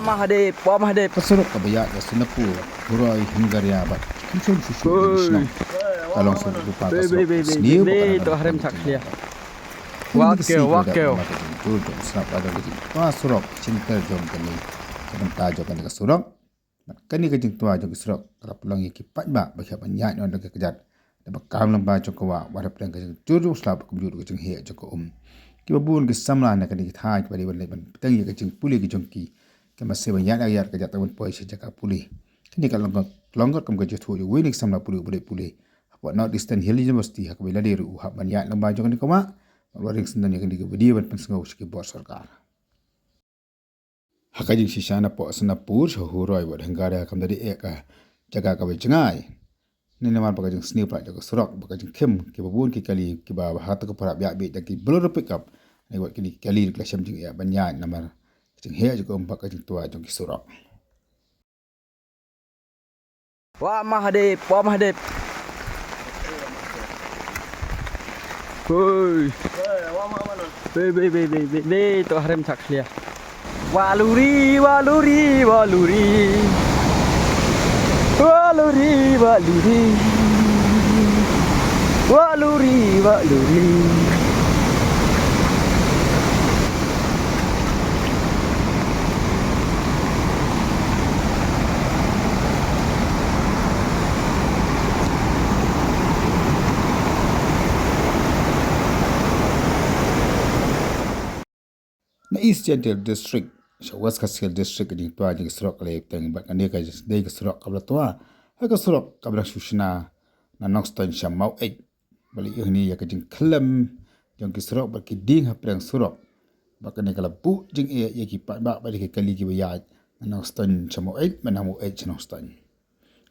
Mahade. Surok kabayat ya Singapura, Hurai Hingaria bat. Kunsun susu Krishna. Kalong suruh rupa Surok sendiri bukan tu harem saklia. Wakil. Jul jom snap ada lagi. Wah Surok cinta jom kini. Kadang tajo kan dekat Surok. Kini kejeng tua jom Surok. Kalau pulang iki pat ba bagi banyak ni orang kejat. Dapat kam lembah jom kawa. Wadah pulang kejeng juru selap kejut kejeng hek jom Kiba buun ke samla na kani thai pada ban ban petang ya kejeng puli ke jongki. Kama se banyak ayat kejat tahun poi sejak puli. Kini kalau longot kam kejut tu winning samla puli Apa not distant hill university hak bila diru hak banyak lembah jong ni kama. Waring sendan ya kani ke video ban pensengau siki bor sarkar. Hakajing sisana po Singapura huroi wad Hingaria kam dari eka jaga ka cengai. Ni nama pakajing seni prak jaga Surok pakajing kem ke babun ki kali ki ba hat ko parap ya be daki blur pick up ni wat kini kali kelasam jing ya banyak nama jing he juga pakajing tua jong ki Surok. Wah Mahade. Hoi. Be tu harem saklia. Waluri. Na East Jaintia district West Khasi district jing tua jing Surok le teng ba kani ka dei ka Surok kabla tua ha ka Surok kabla sushna na Noxton Maweit bali ini ya ka jing klem jong ki Surok ba ki ding ha prang Surok ba kani kala bu jing e ya ki pa ba bali ki kali ki ba ya na Noxton Maweit mana Maweit Noxton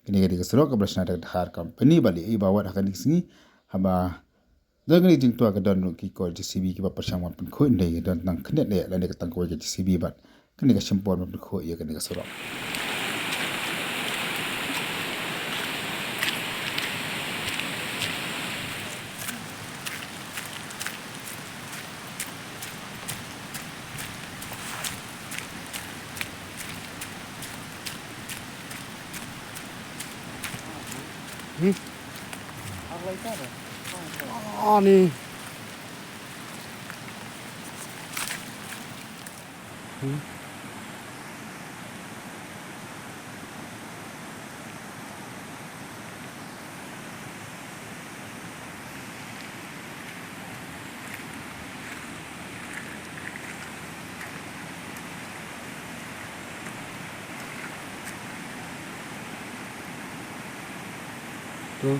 kini ka Surok kabla shna da har company bali i ba wa ka ni singi haba Dagani jing tua ka don ki ko JCB ki ba persamaan pun khoi ndai don nang knet le la ne ka tang ko JCB bat kani ka sempon pun khoi ya kani ka Surok Ni. Tu